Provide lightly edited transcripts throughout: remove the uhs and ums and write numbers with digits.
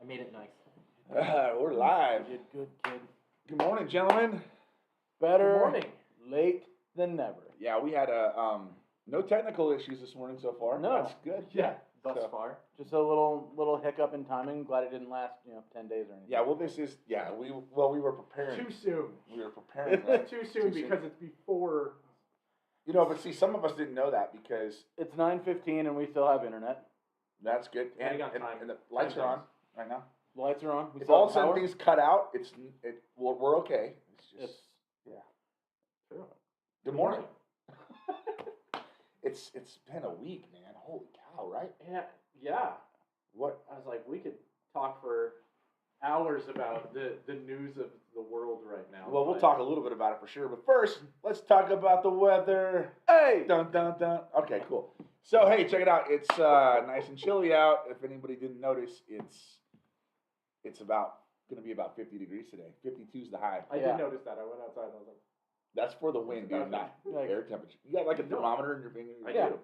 I made it nice. We're live. You did good, kid. Good morning, gentlemen. Better Good morning. late than never. Yeah, we had no technical issues this morning so far. No. That's good. Yeah, thus So- far. Just a little hiccup in timing. Glad it didn't last, 10 days or anything. Yeah, well, this is we were preparing. Too soon. We were preparing. Right? Too soon because it's before. But see, some of us didn't know that because It's 9:15 and we still have internet. that's good. And, Depending on and, time. and the lights Time are on zones. right now. The lights are on. We If still all have of a sudden power. things cut out, we're okay. It's just It's True. good morning. It's been a week, man. Holy cow, right? Yeah. What? I was like, we could talk for hours about the news of the world right now. Well, we'll but- talk a little bit about it for sure. But first, let's talk about the weather. hey. Dun dun dun. Okay, cool. So hey, check it out. It's nice and chilly out. If anybody didn't notice, it's about going to be about 50 degrees today. 52 is the high. I Yeah. did notice that. I went outside and I was like, That's for the wind, dude, not Like- air temperature. You got like a No. thermometer in your finger. I Yeah. do.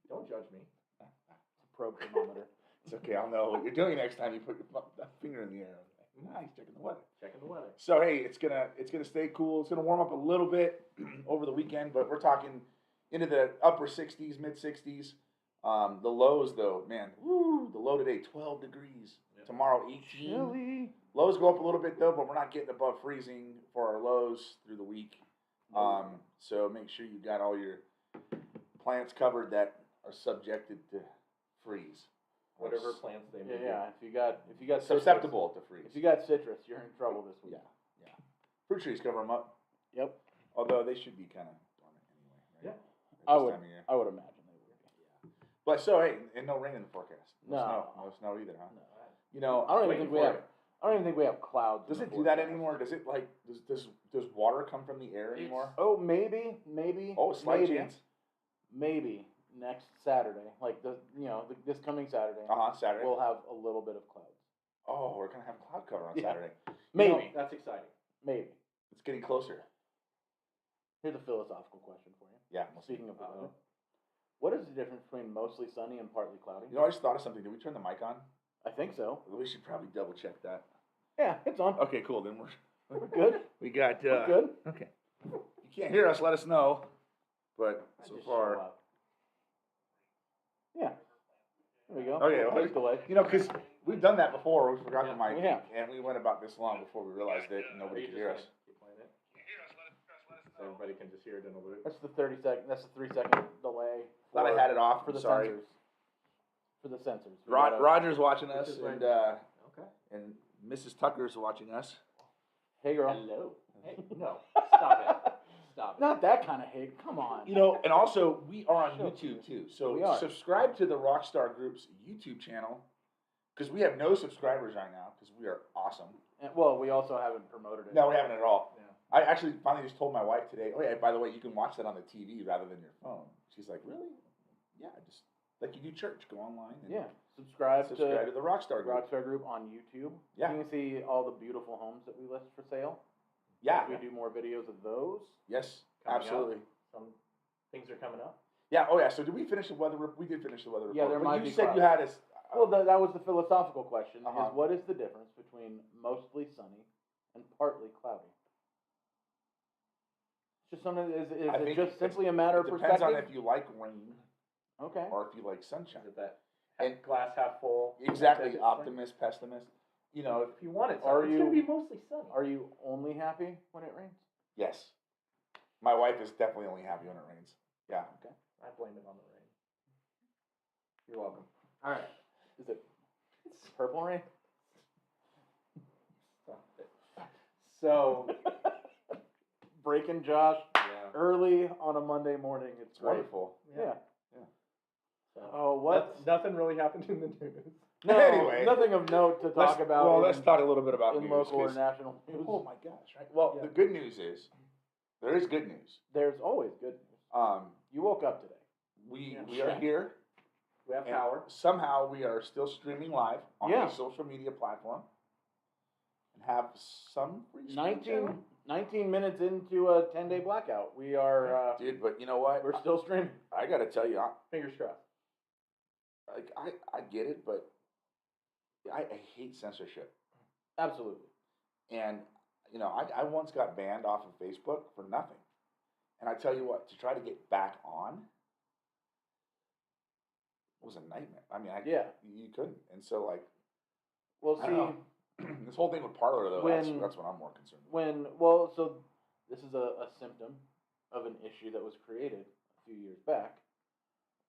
Don't judge me. Probe thermometer. It's okay. I'll know what you're doing next time you put your finger in the air. Nice, checking the weather. Checking the weather. So hey, it's gonna stay cool. It's gonna warm up a little bit over the weekend, but we're talking into the upper 60s, mid 60s. The lows though, man, the low today 12 degrees. Yeah. Tomorrow 18. Chilly. Lows go up a little bit though, but we're not getting above freezing for our lows through the week. So make sure you got all your plants covered that are subjected to freeze. Whatever plants they may Yeah. If you got citrus, Susceptible to freeze. if you got citrus, you're in trouble this week. Yeah. Fruit trees cover them up. Yep. Although they should be kind of dormant anyway. Right? Yeah. At I this would. time of year. I would imagine they would. But so hey, and no rain in the forecast. No. No snow either, huh? No, You know, I don't even Waiting think we for have. it. I don't even think we have clouds. does in it the do that forecast. anymore? Does it like does water come from the air anymore? Oh, maybe. Oh, slight maybe, chance. Maybe next Saturday, like this coming Saturday, Saturday. we'll have a little bit of clouds. Oh, we're gonna have cloud cover on Yeah. Saturday. Maybe, You know, That's exciting. maybe. it's getting closer. Here's a philosophical question for you. Yeah. We'll see. Speaking of Uh-oh. weather, what is the difference between mostly sunny and partly cloudy? I just thought of something. Did we turn the mic on? I think so. We should probably double check that. Yeah, it's on. Okay, cool. Then We're good. we got. We're good. Okay. You can't hear us. Let us know. But I so just far. show up. Yeah. There we go. Okay, well, There's delay. because we've done that before. We forgot the Yeah, mic, we have. and we went about this long before we realized it. And nobody You could just hear wanna us. keep playing it? So everybody can just hear it in a loop. That's the 30-second. That's the 3-second delay. Thought I had it off. for I'm the sorry. sensors. For the sensors. We Rod, gotta- Roger's watching us, This is and Okay. and Mrs. Tucker's watching us. Hey, girl. Hello. Hey, no. Stop it. Stop it. Not that kind of hate. Come on. And also we are on Sure. YouTube too. So We are. subscribe to the Rockstar Group's YouTube channel because we have no subscribers right now because we are awesome. And, well, we also haven't promoted it. No, we haven't at all. Yeah. I actually finally just told my wife today. Oh yeah, by the way, you can watch that on the TV rather than your phone. She's like, really? Yeah, just like you do church. Go online. And Yeah. Subscribe to to the Rockstar Group. Rockstar Group on YouTube. Yeah. You can see all the beautiful homes that we list for sale. Yeah. We do more videos of those. Yes. Coming out. Absolutely. Some things are coming up. Yeah. Oh yeah. So did we finish the weather? We did finish the weather report. Yeah, there but might you be said you clouds. had us. Well, that was the philosophical question: Uh-huh. is what is the difference between mostly sunny and partly cloudy? It's just something. Is I it think just simply a matter It of depends perspective? on if you like rain Okay. or if you like sunshine. Is it that And- glass half full? Exactly. type of thing? Optimist, pessimist. You know. If you want it, Are it's you- going to be mostly sunny. Are you only happy when it rains? Yes. My wife is definitely only happy when it rains. Yeah. Okay. I blame it on the rain. You're welcome. All right. Is it purple rain? Stop it. So, Breaking Josh yeah. early on a Monday morning. It's It's great. wonderful. Yeah. So, Oh, what? Nothing really happened in the news. No, Anyway. nothing of note to talk about. Well, in, let's talk a little bit about in news. local or 'cause- national news. Oh my gosh! Right. Well, Yeah. the good news is there is good news. There's always good news. You woke up today. We Yeah. are here. We have And power. somehow we are still streaming live on Yeah. a social media platform and have some free speech. 19 minutes into a 10-day blackout. We are. Dude, but you know what? We're still streaming. I got to tell you, Fingers crossed. I get it, but I hate censorship. Absolutely. And, I once got banned off of Facebook for nothing. And I tell you what, to try to get back on was a nightmare. I mean, Yeah. you couldn't. And so, like, Well, I don't know. This whole thing with Parler, though, that's what I'm more concerned with. so this is a symptom of an issue that was created a few years back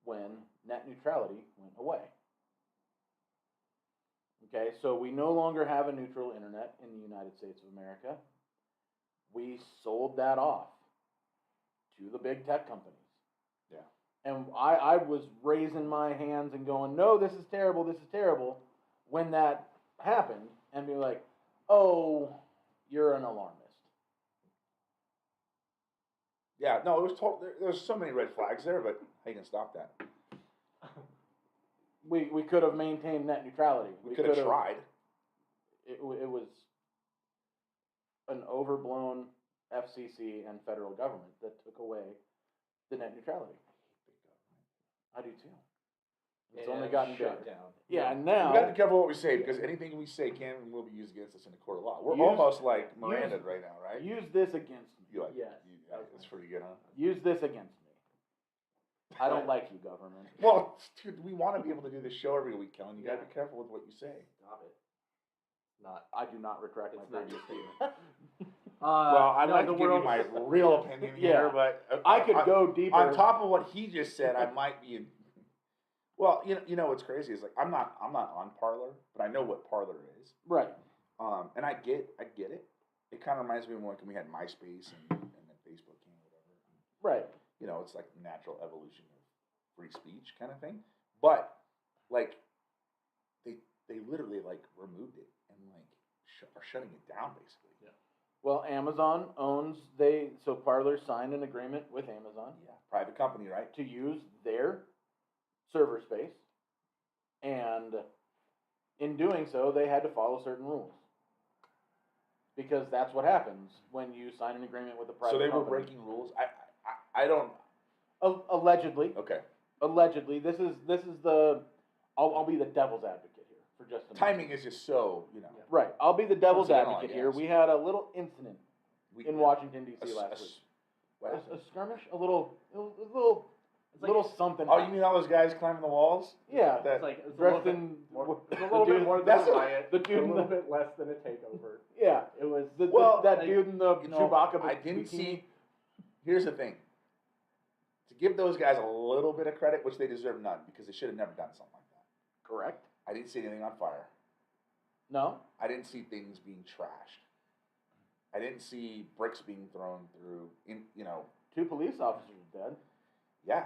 when net neutrality went away. Okay, so we no longer have a neutral internet in the United States of America. We sold that off to the big tech companies. Yeah. And I was raising my hands and going, no, this is terrible, when that happened, and be like, oh, you're an alarmist. Yeah, no, it was there's so many red flags there, but how you gonna stop that? We could have maintained net neutrality. We could have tried. It was an overblown FCC and federal government that took away the net neutrality. I do too. It's only gotten shut bigger. down. Yeah, and now We got to be careful what we say because anything we say can and will be used against us in a court of law. We're almost like Miranda right now, right? Use this against me. Yes. That's pretty good, huh? Use this against me. I don't like you, government. Well, dude, we want to be able to do this show every week, Kellen. You got to be careful with what you say. Stop it. Not. I do not retract my It's not previous your statement. Well, I'd like to give you my real opinion here, but I could go deeper. On top of what he just said, I might be. Well, you know what's crazy is like I'm not on Parler, but I know what Parler is. Right. And I get it. It kind of reminds me of when we had MySpace and then Facebook came or whatever. Right. It's like natural evolution of free speech kind of thing. But like they literally like removed it and like are shutting it down basically. Yeah. Well, Amazon owns so Parler signed an agreement with Amazon. Yeah. Private company, right? To use their server space, and in doing so, they had to follow certain rules. Because that's what happens when you sign an agreement with a private company. So they were breaking rules. I don't. Allegedly. Okay. Allegedly, this is the. I'll be the devil's advocate here for just a minute. Timing is just so Right. I'll be the devil's Coincidental, advocate I here. guess. We had a little incident in Washington D.C. last week. What? A skirmish, a little something. Oh, you mean all those guys climbing the walls? Yeah. That, It's a dressed little in bit more than that's a a- riot. the dude a in little the- bit less than a takeover. Yeah, It was that dude in the Chewbacca. I didn't bikini. see. Here's the thing. To give those guys a little bit of credit, which they deserve none, because they should have never done something like that. Correct. I didn't see anything on fire. No. I didn't see things being trashed. I didn't see bricks being thrown through. 2 police officers dead. Yeah,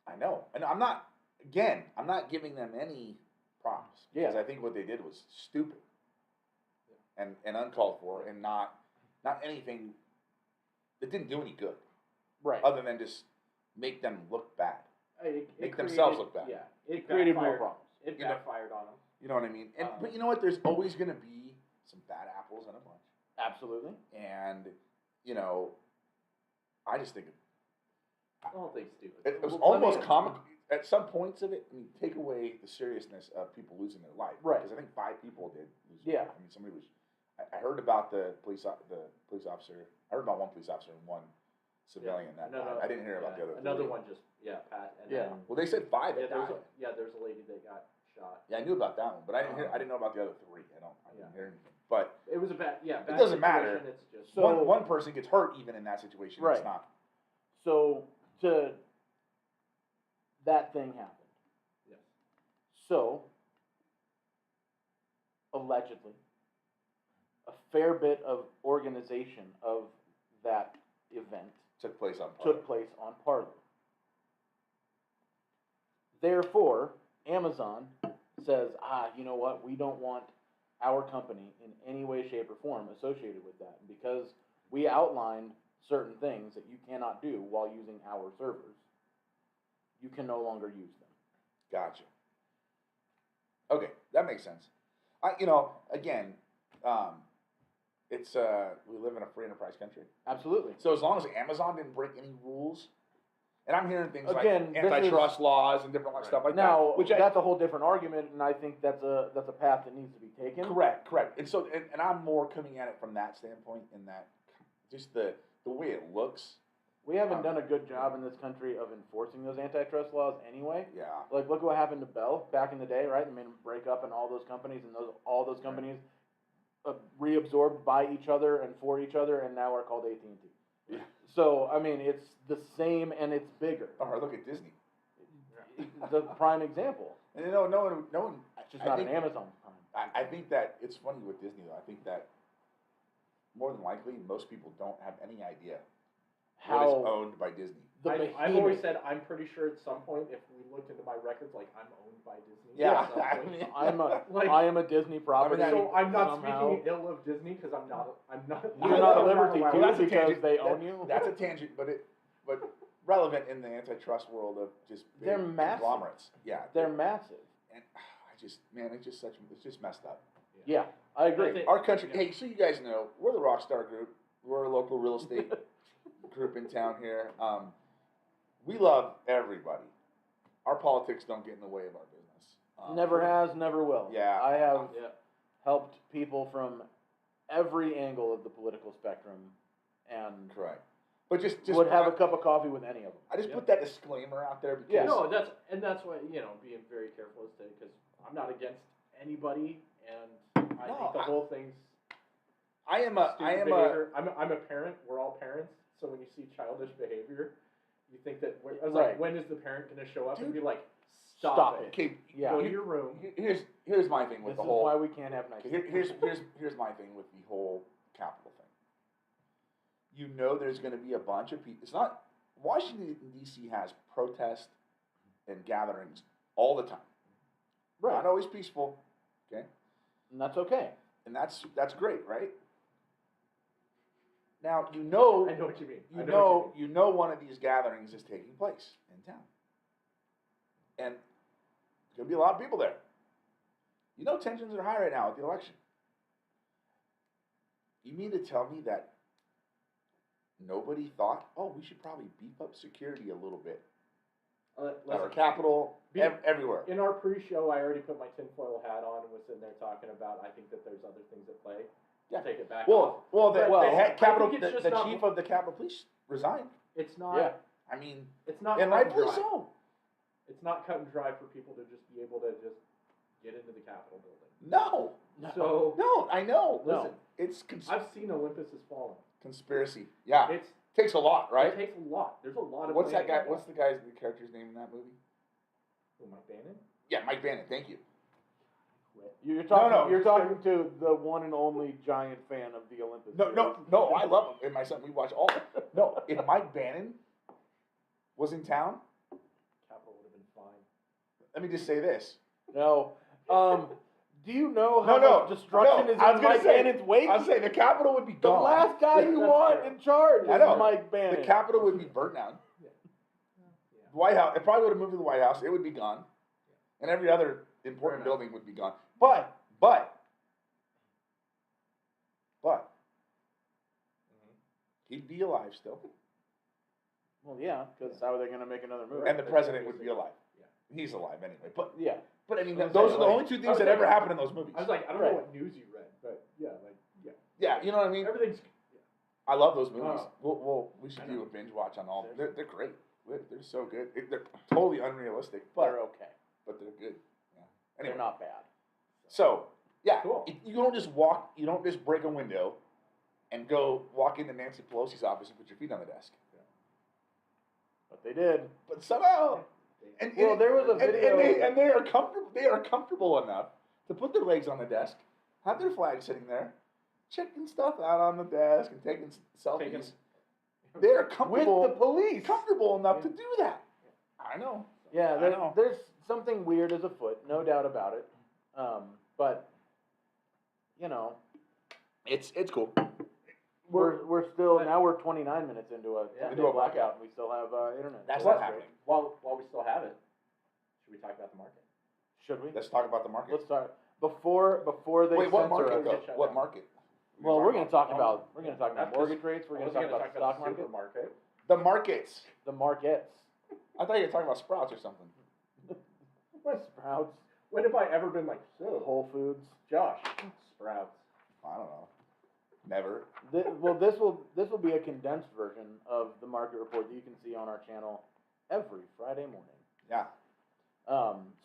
I know, and I'm not giving them any props because I think what they did was stupid and uncalled for, and not anything that didn't do any good, Right. other than just make them look bad, It themselves look bad. Yeah, It created more backfired. problems. It You know- backfired on them. You know what I mean? And but you know what? There's always going to be some bad apples in a bunch, Absolutely. and I just think The whole thing's stupid. it was Let almost me- comic. At some points of it, I mean, take away the seriousness of people losing their life. Right. Because I think 5 people did lose Yeah. their life. I mean, somebody was. I heard about the police officer. I heard about one police officer and one civilian that died. I didn't hear about the other. Another 3. one just Pat. And Yeah. Then, Well, they said 5 yeah, that died. there's a lady that got shot. Yeah, I knew about that one, but I didn't know about the other 3. I didn't hear anything. But It was a bad. Bad doesn't matter. situation, It's just So- one person gets hurt even in that situation. Right. It's not. So that thing happened. Yes. So allegedly, a fair bit of organization of that event Took place on. took place on Parler. Therefore, Amazon says, you know what? We don't want our company in any way, shape, or form associated with that. Because we outlined certain things that you cannot do while using our servers, you can no longer use them. Gotcha. Okay, that makes sense. Again, it's we live in a free enterprise country. Absolutely. So as long as Amazon didn't break any rules, And I'm hearing things Again, like this antitrust laws and different Right. stuff like now, that. Which that's a whole different argument, and I think that's a path that needs to be taken. correct. And so, and I'm more coming at it from that standpoint, in that just the way it looks. We haven't done a good job in this country of enforcing those antitrust laws anyway. Yeah. Like, look what happened to Bell back in the day, right? I mean, break up in all those companies, and all those companies reabsorbed by each other and for each other, and now are called AT&T. Yeah. So, I mean, it's the same, and it's bigger. Or look at Disney. The prime example. And no one. It's just not an Amazon prime. I think that it's funny with Disney though. I think that more than likely most people don't have any idea what is How owned by Disney. I've always said I'm pretty sure at some point if we looked into my records, like I'm owned by Disney. Yeah, at some I point. mean, I am a Disney property. So I'm not somehow. speaking ill of Disney because I'm not. You're not a Liberty allowed- too, Well, that's a because tangent. they own you. That's a tangent, but relevant in the antitrust world of just big They're massive. conglomerates. Yeah, They're massive. and it's just messed up. Yeah, I agree. I think- Our country. Yeah. Hey, so you guys know we're the Rockstar Group. We're a local real estate group in town here. We love everybody. Our politics don't get in the way of our business. Never has, never will. Yeah. I have Yeah. helped people from every angle of the political spectrum, and Correct. But just would have a cup of coffee with any of them. I just Yeah. put that disclaimer out there because Yeah. No, that's why being very careful is to because I'm not against anybody, and I No, think the whole thing's I am stupid behavior. I'm a parent. We're all parents. So when you see childish behavior, you think that I was Right. like, when is the parent going to show up and Dude, be like, stop stop it. it, okay. Yeah. go to your room. Here's my thing with This the is whole. why we can't have nice. Here's my thing with the whole Capitol thing. You know, there's going to be a bunch of people. It's not Washington D.C. has protests and gatherings all the time. Right. Not always peaceful. Okay, And that's okay. and that's great, right? Now you know. I know what you mean. I You know know, what you you know one of these gatherings is taking place in town. And there's going to be a lot of people there. You know tensions are high right now at the election. You mean to tell me that nobody thought, oh, we should probably beef up security a little bit at our listen, Capitol, Be- everywhere. in our pre-show, I already put my tinfoil hat on and was sitting there talking about. I think that there's other things at play. Yeah. Take it back. off. Well, the Well, head I Capitol, think it's just the not- chief of the Capitol Police resigned. It's not. Yeah. I mean, It's not. and cut rightfully dry. so. It's not cut and dry for people to just be able to just get into the Capitol building. No, So no, I know. No. listen, It's I've seen Olympus has fallen. conspiracy. Yeah, It's takes a lot, right? It takes a lot. There's a lot of. What's that planning guy? What's the character's name in that movie? Who, Mike Bannon? Yeah, Mike Bannon. Thank you. You're talking. No, You're talking to the one and only giant fan of the Olympus. No. I love him. And my son, we watch all. No, if Mike Bannon was in town, Capitol would have been fine. let me just say this. No. Do you know how No, much destruction is I was in gonna Mike say- Bannon's wake? I'll say the Capitol would be The gone. last guy you That's want true. in charge I is know. Mike Bannon. The Capitol would be burnt down. Yeah. The White House. It probably would have moved to the White House. It would be gone, and every other important enough. building would be gone. But he'd be alive still, Well, yeah, because how are they going to make another movie? and the That's president crazy. would be alive. Yeah. He's alive anyway. But Yeah. I mean, I was those saying, are the like- only two I things was that ever thinking- happened in those movies. I was like, I don't Right. know what news you read, but yeah. Yeah, you know what I mean. Everything's. I love those movies. Oh. We should I do know. a binge watch on all. Seriously. They're great. They're so good. They're totally unrealistic, They're but okay. they're good. Yeah. They're Anyway, not bad. so yeah, Cool. you don't just walk. You don't just break a window and go walk into Nancy Pelosi's office and put your feet on the desk. But they did. But somehow, and Well, there was a video. and they are comfortable. They are comfortable enough to put their legs on the desk, have their flag sitting there, checking stuff out on the desk and taking selfies. They are with comfortable. the police. Comfortable enough to do that. I know. Yeah, I know. there's something weird as afoot, no doubt about it. But you know, It's cool. we're still now we're 29 minutes into a Yeah. 10-day blackout, and we still have internet. That's So not great. happening. While we still have it, should we talk about the market? Should we? Let's talk about the market. Let's start before they Wait, what censor market us. though? Shut What down. market? Well, we're going to talk Um, about Not mortgage rates. We're I going to wasn't talk gonna about the stock market, supermarket. The markets. the markets. I thought you were talking about Sprouts or something. What Sprouts? When have I ever been like, so, Whole Foods. Josh, Sprouts? I don't know. Never. This will be a condensed version of the market report that you can see on our channel every Friday morning. Yeah.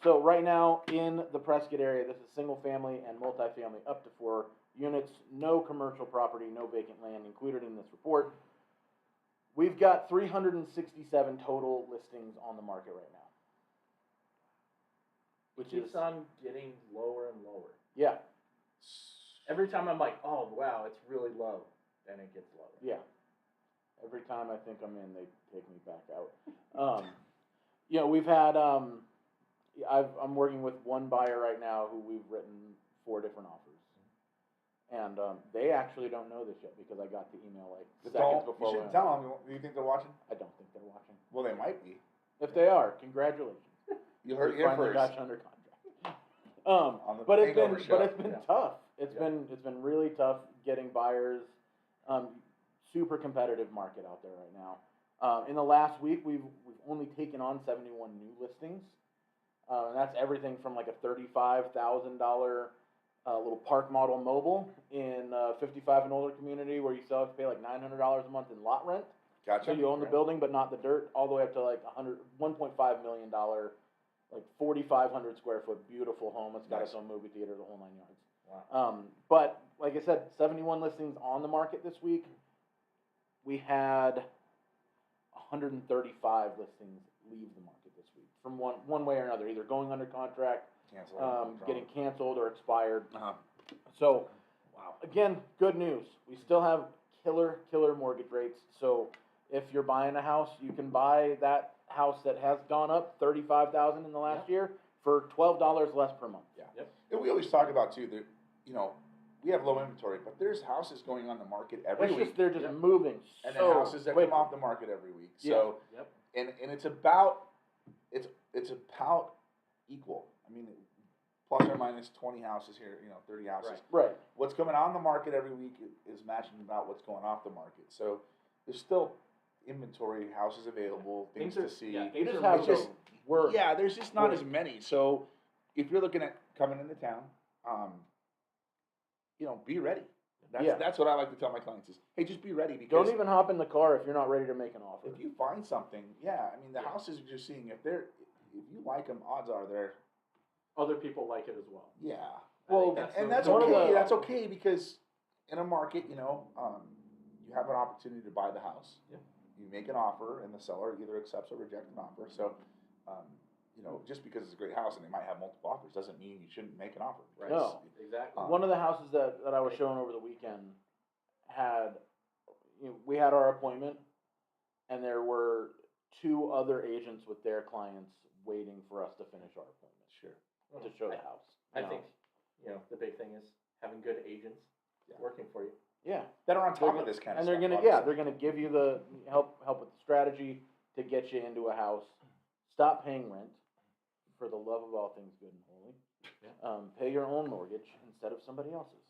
So right now in the Prescott area, this is single family and multifamily up to 4 units, no commercial property, no vacant land included in this report. We've got 367 total listings on the market right now. Which Keeps is on getting lower and lower. yeah. Every time I'm like, oh wow, it's really low, then it gets lower. Yeah. Every time I think I'm in, they take me back out. We've had I'm working with one buyer right now who we've written 4 different offers, and they actually don't know this yet because I got the email like seconds You before. should tell them. Do you think they're watching? I don't think they're watching. Well, they might be. If they are, congratulations. You heard it We here finally first. got you under contract. On the But it's Hangover been show. tough. It's been really tough getting buyers. Super competitive market out there right now. In the last week, we've only taken on 71 new listings, and that's everything from like a $35,000 little park model mobile in a 55 and older community where you still have to pay like $900 a month in lot rent. Gotcha. So you own the building but not the dirt, all the way up to like $1.5 million, like 4,500 square foot beautiful home. It's got Nice. its own movie theater, the whole 9 yards. Wow. But like I said, 71 listings on the market this week. We had 135 listings leave the market this week from one way or another, either going under contract, Cancel. getting canceled, or expired. Uh-huh. So, Wow. again, good news. We still have killer mortgage rates. So, if you're buying a house, you can buy that house that has gone up $35,000 in the last year for $12 less per month. Yeah. Yep. And we always talk about too that we have low inventory, but there's houses going on the market every week, They're just Yep. moving and so then houses that quickly. come off the market every week. So Yep. and it's about equal. I mean, plus or minus 20 houses here, 30 houses. Right. Right. What's coming on the market every week is matching about what's going off the market. So there's still inventory, houses available, things to see. Yeah, You things just are have moving. to work. Yeah, there's just not Work. as many. So if you're looking at coming into town, be ready. That's what I like to tell my clients is, hey, just be ready because Don't even hop in the car if you're not ready to make an offer. if you find something, the houses you're just seeing, if you like them, odds are they're Other people like it as well. yeah. I Well, think And the- that's one of okay. the- That's okay because in a market, you have an opportunity to buy the house. Yeah. You make an offer, and the seller either accepts or rejects an offer. So, just because it's a great house and they might have multiple offers doesn't mean you shouldn't make an offer. Right. No. Exactly. One of the houses that I was shown over the weekend had, we had our appointment, and there were 2 other agents with their clients waiting for us to finish our appointment. Sure. To show the house. I you know. think the big thing is having good agents working for you. Yeah. That are on top They're of this kind and of they're stuff. gonna obviously. they're gonna give you the help with the strategy to get you into a house. Stop paying rent, for the love of all things good and holy. Yeah. Pay your own mortgage instead of somebody else's.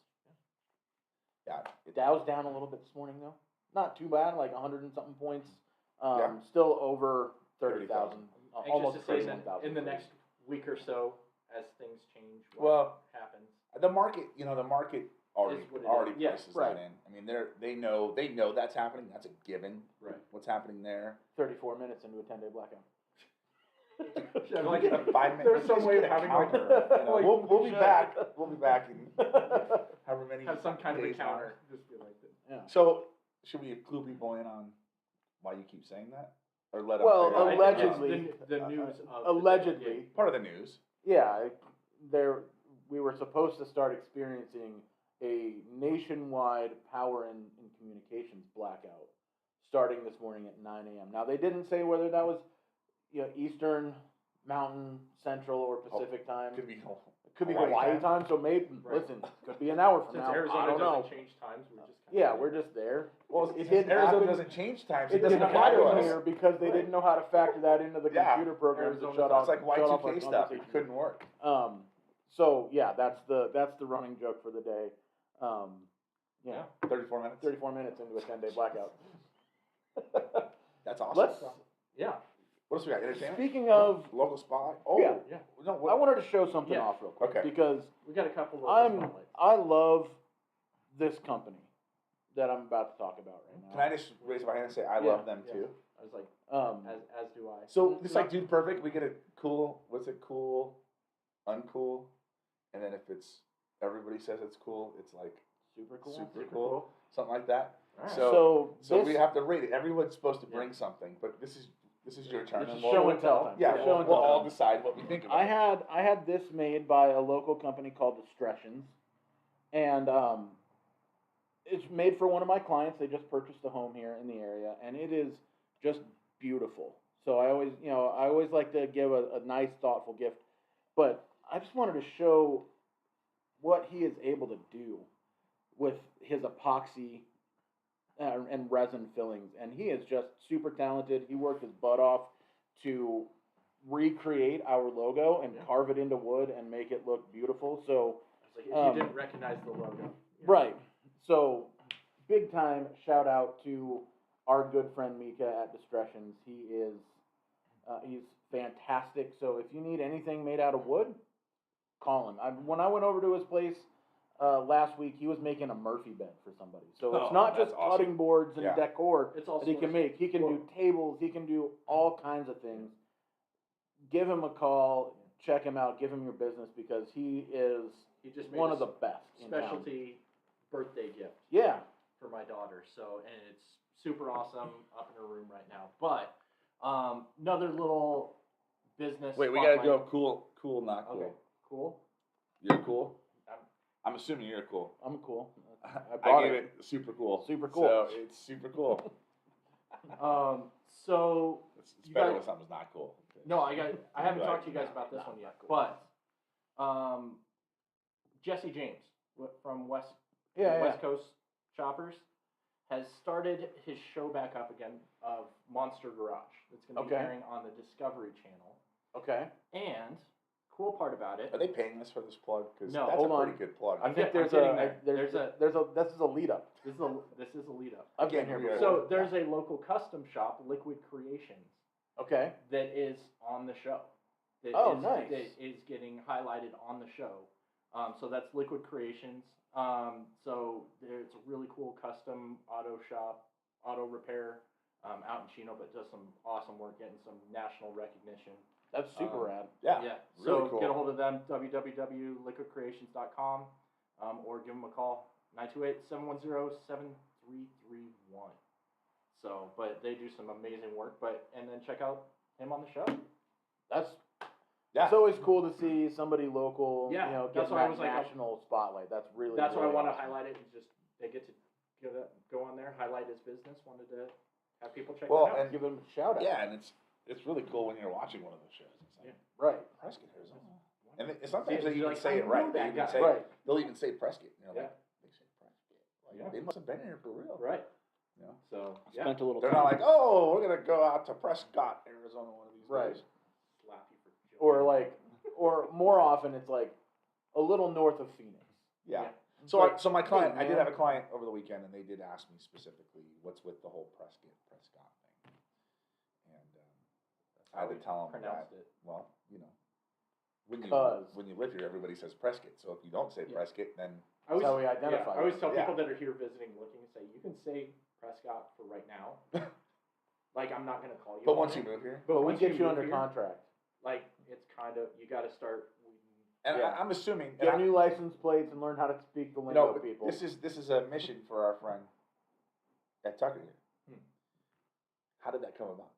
Yeah. Dow's down a little bit this morning though. Not too bad, like 100 and something points. Yeah. Still over 30,000, Anxious almost to say that 31,000. in the next week or so, as things change, what Well, happens. the market, already Is what it already is. Yeah, prices right. that in. I mean, they know that's happening. That's a given. Right. What's happening there? 34 minutes into a 10-day blackout. Yeah, Can like, we get a 5 minute? there's some let's way of get a having counter. like, we'll be should. back. We'll be back in however many. have some kind of a days now. counter. Just be like this. Yeah. So should we clue people in on why you keep saying that, or let them? Well, figure out? I think it's allegedly- the news of Allegedly. part of the news. Yeah, we were supposed to start experiencing a nationwide power and communications blackout starting this morning at 9 a.m. Now, they didn't say whether that was Eastern, Mountain, Central, or Pacific time. Could be. It could be Hawaii Hawaii time. time, so maybe, Right. listen, could be an hour from Since now. Arizona I don't doesn't know. change times, we're just Yeah, we're just there. Well, It since didn't Arizona happen- doesn't change times. It It doesn't didn't apply to happen us. here because they didn't know how to factor that into the Yeah. computer programs to Arizona's shut off. It's like shut off our Y2K stuff. It conversation. couldn't work. So yeah, that's the running joke for the day. Yeah, 34 minutes. 34 minutes into a 10-day blackout. That's awesome. Let's Yeah. What else we got? Entertainment? Speaking of, Local spotlight? Oh, Yeah. Yeah. No, I what? wanted to show something Yeah. off real quick Okay. because We got a couple of I love this company that I'm about to talk about right now. Can I just raise my hand and say I Yeah, love them yeah. too? I was like, Um, as do I. So it's like Dude Perfect. We get a cool. What's it? Cool, uncool, and then if it's everybody says it's cool, it's like super cool. super cool, something like that. All right. So this, we have to rate it. Everyone's supposed to Yeah. bring something, but this is your turn. This and is we'll- show and tell time. Yeah, Show we'll, and we'll tell all time. decide what we think of it. I had this made by a local company called Discretions, and it's made for one of my clients. They just purchased a home here in the area, and it is just beautiful. So I always like to give a nice, thoughtful gift. But I just wanted to show what he is able to do with his epoxy and resin fillings, and he is just super talented. He worked his butt off to recreate our logo and Yeah. carve it into wood and make it look beautiful. So, It's like if you didn't recognize the logo. you know. right. So, big time shout out to our good friend Mika at Discretions. He's fantastic. So if you need anything made out of wood, call him. When I went over to his place last week, he was making a Murphy bed for somebody. So it's Oh, not that's just awesome. cutting boards and Yeah. decor It's all that he can sourced. make. He can do tables. He can do all kinds of things. Give him a call. Check him out. Give him your business because he is He just made one a of the best in town. specialty birthday gift Yeah. for my daughter. So, and it's super awesome up in her room right now. But another little business. Wait, we gotta spotlight. go cool, not cool. Okay, cool. You're cool. I'm- I'm assuming you're cool. I'm cool. I I brought give it super cool. Super cool. So it's super cool. So It's You better guys- when something's not cool. no, I haven't Right. talked to you guys about this Nah, one yet, cool. but Jesse James from West Yeah. Coast Shoppers has started his show back up again of Monster Garage. It's going to be Okay. airing on the Discovery Channel. Okay. And cool part about it, Are they paying us for this plug? Because No, that's hold a on. pretty good plug. I think I'm there's getting a there. this is a lead up. this is a lead up. I've been Again, here we are- before. So there's a local custom shop, Liquid Creations, Okay. that is on the show. That Oh, is- nice. That is getting highlighted on the show. So that's Liquid Creations. So it's a really cool custom auto shop, auto repair out in Chino, but does some awesome work, getting some national recognition. That's super rad. Yeah. Yeah. Really So cool. get a hold of them, www.liquidcreations.com, or give them a call, 928-710-7331. So, but they do some amazing work. And then check out him on the show. That's Yeah. it's always cool to see somebody local, Yeah, you know, that's get why I that was like, national spotlight. That's really That's why I really want to awesome. highlight it. And just they get to go on there, highlight his business. Wanted to have people check Well, that out. and Give him a shout out. Yeah, and it's really cool when you're watching one of those shows. It's like, Right. Prescott, Arizona. And sometimes See, they you're even like, say I it right. know They that even guy. say, Right. They'll even say Prescott. You know, Yeah. like, they say Prescott. Like, Yeah. They must have been here for real. Right. You know? So yeah, Spent a little They're time. not like, oh, we're gonna go out to Prescott, Arizona, one of these Right. days. slap you for joking. or more often it's like a little north of Phoenix. Yeah. Yeah. So, Like, so my client, hey, I did man. have a client over the weekend, and they did ask me specifically what's with the whole Prescott thing, and I had to tell them that. pronounced it. Well, you know, when you live here, everybody says Prescott. So if you don't say Yeah. Prescott, then I always, That's how we identify I always it. tell Yeah. people that are here visiting, looking, and say you can say Prescott for right now. Like I'm not gonna call you. but on once it. you move here, But we once get you move under here, contract. Like it's kind of you got to start. and Yeah. I'm assuming, and Get I- new license plates and learn how to speak the you lingo, know, people. this is a mission for our friend at Tucker here. How did that come about?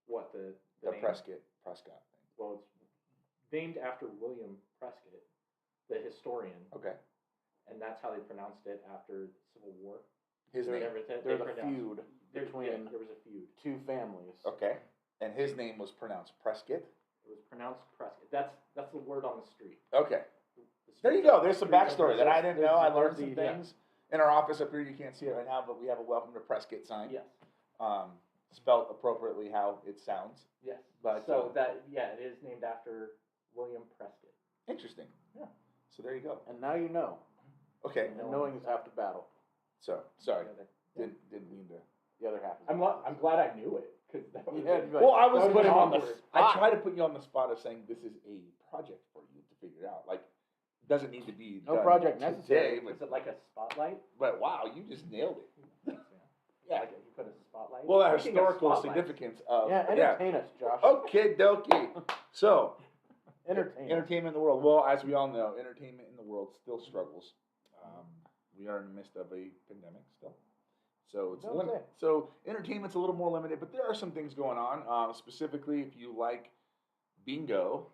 What the name? Prescott thing. Well, it's named after William Prescott, the historian, Okay, and that's how they pronounced it after the Civil War. his name. Everything, There's they a pronounced- feud there- between yeah, there was a feud. two families. Okay, and his name was pronounced Prescott. It was pronounced Prescott. That's the word on the street. Okay. The There you street- go. There's some street backstory that I didn't know. I learned some Yeah. things in our office up here. You can't see it right now, but we have a welcome to Prescott sign. Yes. Spelt appropriately how it sounds. Yes. But, So it is named after William Prescott. Interesting. Yeah. So there you go. And now you know. Okay. And knowing is half the battle. So sorry, Yeah. didn't mean to. The other half is I'm glad I knew it 'Cause that would Yeah, be- like, Well, I was put him on the awkward. I spot. try to put you on the spot of saying this is a project for you to figure out. Like, it doesn't need to be No done project today, necessary. Was it like a spotlight? but wow, you just nailed it. Yeah. Like you put a spotlight. Well, the Speaking of historical spotlights, significance of Yeah, entertain us, Josh. Okay, dokie. So, Entertain us. entertainment in the world. Well, as we all know, entertainment in the world still struggles. We are in the midst of a pandemic still. So it's Don't limited. say. So entertainment's a little more limited, but there are some things going on. Specifically, if you like bingo,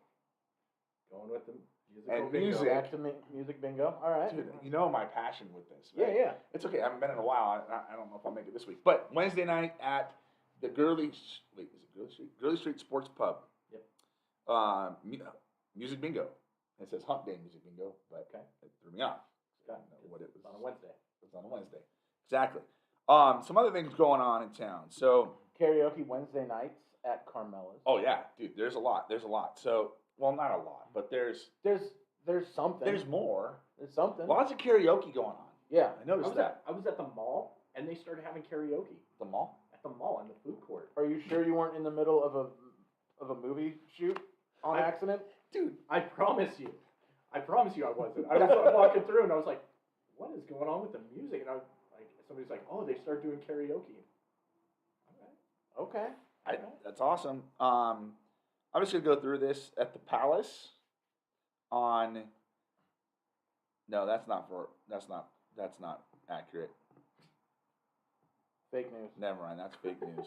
Going with the musical And bingo. music. Back to music bingo. All right. dude, you know my passion with this. Yeah, Right? yeah. It's okay. I haven't been in a while. I don't know if I'll make it this week. But Wednesday night at the Gurley Street? Gurley Street Sports Pub. Yep. Music bingo. It says Hump Day Music Bingo, but Okay. it threw me off. I Got didn't know what it was. It's on a Wednesday. It's on a Wednesday. Exactly. Some other things going on in town. So, Karaoke Wednesday nights at Carmela's. oh yeah, dude, there's a lot. There's a lot. So, well, not a lot, but there's There's something. there's more. There's something. Lots of karaoke going on. Yeah. I noticed that. I was at the mall and they started having karaoke The mall. at the mall in the food court. Are you sure you weren't in the middle of a movie shoot on I- accident? Dude, I promise you I wasn't. I was walking through and I was like, what is going on with the music? And I was like, somebody's like, oh, they started doing karaoke. Okay. That's awesome. I'm just gonna go through this at the Palace on. No, that's not accurate. Fake news. Never mind, that's fake news.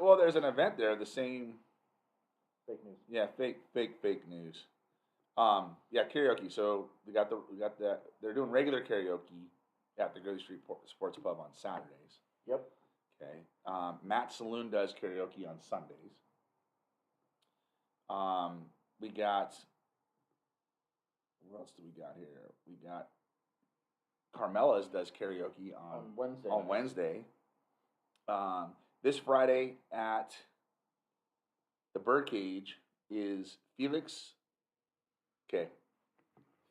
Well, there's an event there. The same. Fake news. Yeah, fake news. Yeah, karaoke. So we got the. They're doing regular karaoke at the Gurley Street Sports Pub on Saturdays. Yep. Okay. Matt Saloon does karaoke on Sundays. We got. What else do we got here? We got. Carmela's does karaoke On Wednesday. on night. Wednesday. This Friday at the Birdcage is Felix. Okay,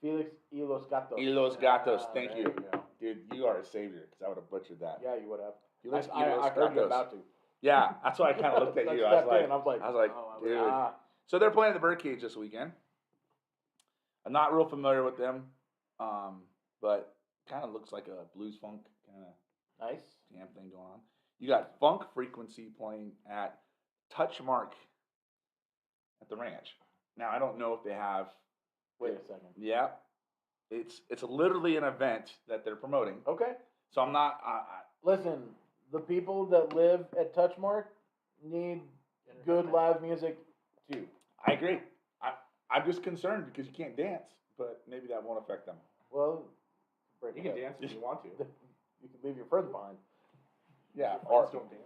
Felix y los Gatos. Y los Gatos. Thank there you, go. dude. You are a savior because I would have butchered that. Yeah, you would have. Felix I y los heard you Gatos. about to. Yeah, that's why I kind of looked at you. I was like, oh, dude. ah. So they're playing the Birdcage this weekend. I'm not real familiar with them, but kind of looks like a blues funk kind of Nice. jam thing going on. You got Funk Frequency playing at Touchmark at the Ranch. Now I don't know if they have. Wait a second. Yeah, it's literally an event that they're promoting. Okay. So I'm not. Listen, the people that live at Touchmark need good live music too. I agree. I'm just concerned because you can't dance, but maybe that won't affect them. Well, You can dance if you want to. You can leave your friends behind. Yeah, Your or friends don't dance.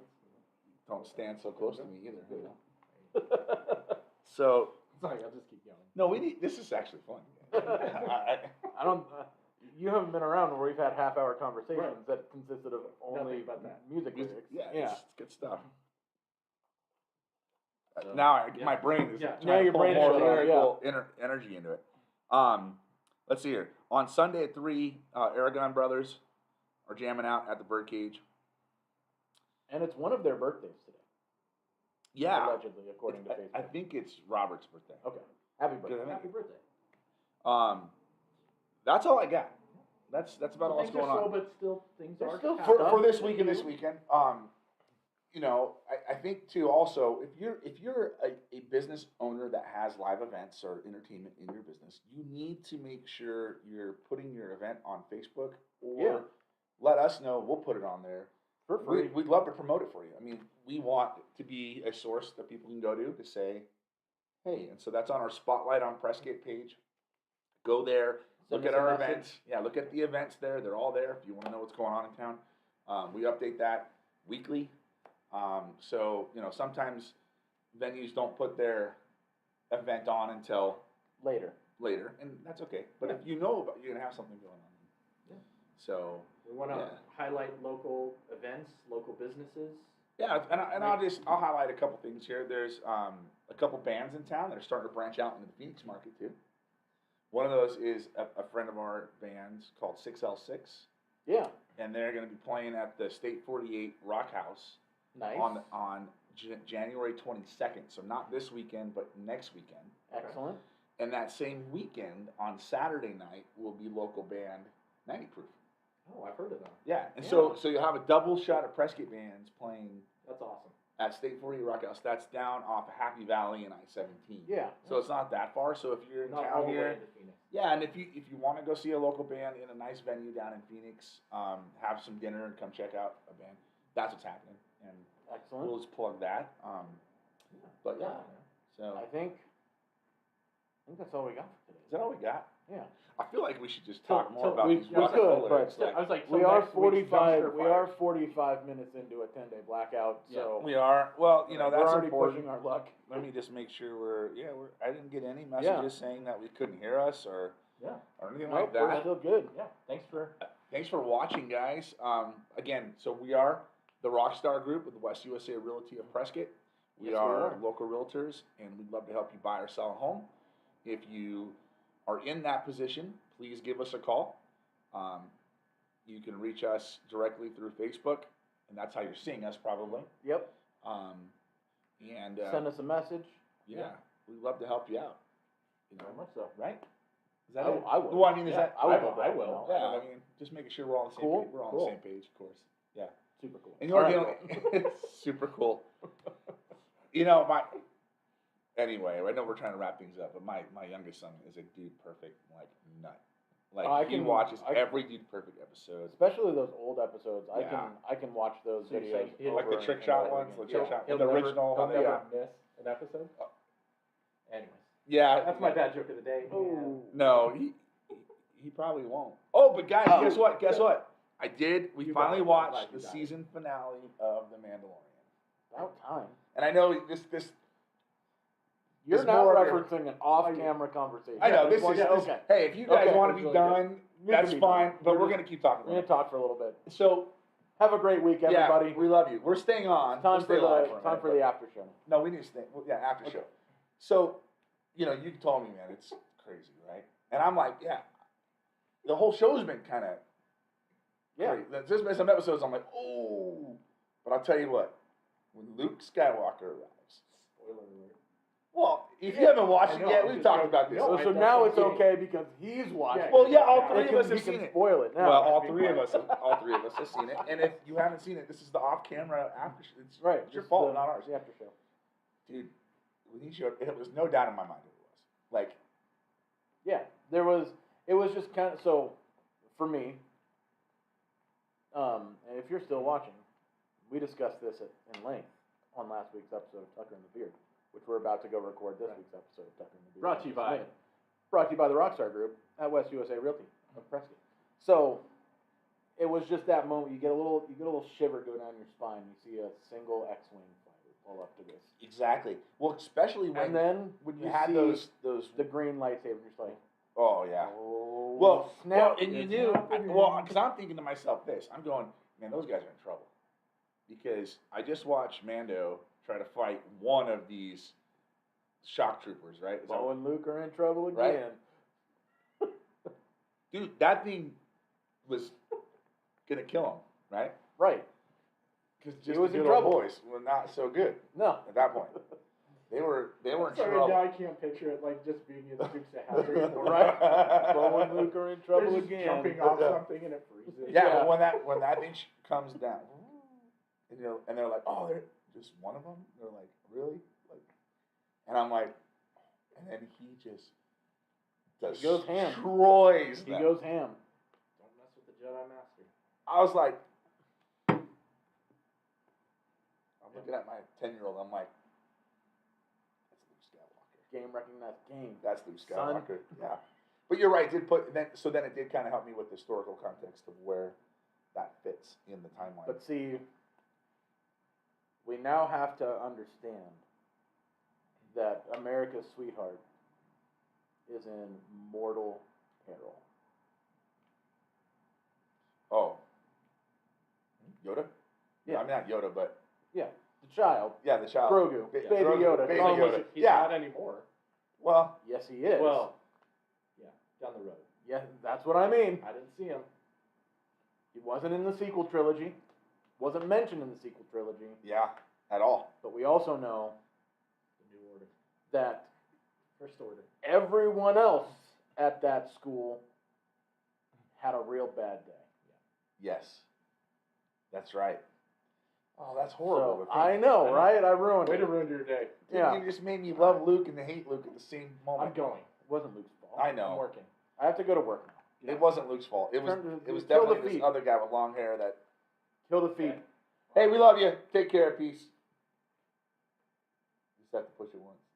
don't stand so close to me either. You know? So Sorry, I'll just keep going. no, we need. This is actually fun. I don't. You haven't been around where we've had half-hour conversations that consisted of only Nothing but that. music Music, lyrics. yeah, it's good stuff. So, Now yeah. my brain is Yeah. trying Now to your pull brain's more shutting down, lyrical energy into it. Let's see here. On Sunday at 3, Aragon Brothers are jamming out at the Birdcage. And it's one of their birthdays today. Yeah, Allegedly, according to Facebook. I think it's Robert's birthday. Okay. Happy birthday. Good. Happy birthday. That's all I got. That's about all that's Things going are on. slow, but still things There's are still happening. For this week and this weekend, you know, I think too. Also, if you're a business owner that has live events or entertainment in your business, you need to make sure you're putting your event on Facebook or Yeah. let us know. We'll put it on there. For free. We'd love to promote it for you. I mean, we want to be a source that people can go to say, hey, and so that's on our Spotlight on Pressgate page. Go there. Send Look us at a our message. events. Yeah, look at the events there. They're all there if you want to know what's going on in town. We update that weekly. So, you know, sometimes venues don't put their event on until Later. later, and that's okay. But if you know about, you're going to have something going on. Yeah. So, We want to Yeah. highlight local events, local businesses. yeah, and I'll highlight a couple things here. There's a couple bands in town that are starting to branch out into the Phoenix market too. One of those is a friend of our band's called 6L6, Yeah. and they're going to be playing at the State 48 Rock House Nice. on January 22nd. So not this weekend, but next weekend. Excellent. And that same weekend, on Saturday night, will be local band 90 Proof. Oh, I've heard of them. Yeah, and Yeah. so you'll have a double shot of Prescott bands playing That's awesome. at State 48 Rock House. That's down off of Happy Valley and I-17. Yeah. So it's not that far. So if you're in Not town all the way here, into Phoenix. yeah, and if you want to go see a local band in a nice venue down in Phoenix, have some dinner and come check out a band, that's what's happening. And Excellent. we'll just plug that. But yeah, so I think that's all we got for today. is that all we got? Yeah. I feel like we should just Till- talk more till about we- these we rock and could, roll but lyrics, I was like, We till are next week's 45. dumpster We fire. are 45 minutes into a 10-day blackout. So we are. Well, you know, we're that's already important. pushing our luck. Let me just make sure we're. I didn't get any messages saying that we couldn't hear us or Yeah. anything Nope, like we're that. still good. Yeah. Thanks for. Thanks for watching, guys. Again, so we are the Rockstar Group with the West USA Realty of Prescott. We Yes, we are are. local realtors, and we'd love to help you buy or sell a home. If you are in that position, please give us a call. You can reach us directly through Facebook, and that's how you're seeing us probably. Yep. And Send us a message. yeah, we'd love to help you out. You know, Very much so. right? Is that I- it? I will. Well, I mean, is Yeah, that? I will. I will. Yeah, I mean, just making sure we're all on the same Cool, page. We're all on cool. the same page, of course. Yeah. Super cool. And you're All dealing. right, Super cool. Anyway, I know we're trying to wrap things up, but my youngest son is a Dude Perfect nut. He watches every Dude Perfect episode. Especially those old episodes. Yeah. I can watch those So you're videos. saying he'll- Like the over trick and shot over ones, again. the trick shot, He'll the never- original. He'll how they- never miss an episode. Anyways, Yeah, that's my bad joke of the day. Oh. No, he probably won't. Oh, but guys, Oh. guess what? Guess what? I did. We You finally got it. watched Glad you the got it. season finale of The Mandalorian, About time. and I know this. You're It's now more of your- referencing an off-camera conversation. I know Yeah, this is. yeah, This, okay. Hey, if you guys Okay. want to be Really done, We that's can be fine. done. But We're we're just- gonna keep talking. We're gonna talk for a little bit. So Have a great week, everybody. yeah, we love you. We're staying on. Time We'll for stay live the a time for minute, the after show. but- No, we need to stay. After show. So, you told me, man, it's crazy, right? And I'm like, yeah. The whole show's been kind of. Yeah. There's been some episodes I'm like, oh. But I'll tell you what, when Luke Skywalker arrives. Spoiler alert. Well, if you haven't watched I it know, yet, I'm we've just talked joking. about this. No, So I now it's definitely okay because he's watching. Yeah, Well, yeah, all Yeah, three It of can- us have he can seen it. spoil it now. Well, all three of us have seen it. And if you haven't seen it, this is the off-camera after. It's Right. It's your this is fault, the- not ours. The after show. Dude, when he showed, it was no doubt in my mind who it was. Like, Yeah, it was just kind of, so, for me, and if you're still watching, we discussed this in length on last week's episode of Tucker and the Beard, which we're about to go record this week's episode of Tucker and the Beard. Brought to you by. Brought to you by the Rockstar Group at West USA Realty of Prescott. So, it was just that moment, you get a little shiver go down your spine, you see a single X-Wing fighter pull up to this. exactly. Well, especially when And then, when you you had see those. the green lightsaber, you're just like, Oh yeah. oh, Well, snap. and you it's knew. happening. Because I'm thinking to myself this. I'm going, man, those guys are in trouble. Because I just watched Mando try to fight one of these shock troopers, right? Is that- Bo and Luke are in trouble again. Right? Dude, that thing was gonna kill him, right? Right. Because He just was the in good old trouble. boys were not so good No. at that point. They were in Sorry, trouble. now I can't picture it like just being in Dukes of Hazzard anymore. Right. Bo and Luke are in trouble They're just again. jumping off Yeah. something and it freezes. Yeah, Yeah. but when that thing comes down, and they're like, oh, they're just one of them. They're like, really? Like, and I'm like, and then he just He goes ham. destroys He them. goes ham. Don't mess with the Jedi Master. I was like, I'm looking at my 10-year-old. I'm like, that's Luke Skywalker. Game recognized game. That's Luke Son. Skywalker. Yeah, but you're right. It did put then it did kind of help me with the historical context of where that fits in the timeline. But see, we now have to understand that America's sweetheart is in mortal peril. Oh, Yoda? Yeah. I mean not Yoda, but Yeah, the child, yeah, the child. Grogu, Yeah, baby Grogu, Yoda. baby Call him Yoda. He's Yeah. not anymore. Well, Yes, he is. Well, yeah, down the road. yeah, that's what I mean. I didn't see him. He wasn't in the sequel trilogy. Wasn't mentioned in the sequel trilogy. yeah. at all. But we also know The new order. that First order. everyone else at that school had a real bad day. Yes, that's right. Oh, that's horrible. So, I know, right? I ruined Way it. to ruin your day. Yeah. You just made me love Luke and hate Luke at the same moment. I'm going. It wasn't Luke's fault. I know. I'm working. I have to go to work now. It wasn't Luke's fault. It was Kill the definitely this feet. other guy with long hair that. Kill the feet. Okay. Hey, we love you. Take care. Peace. Just have to push it once.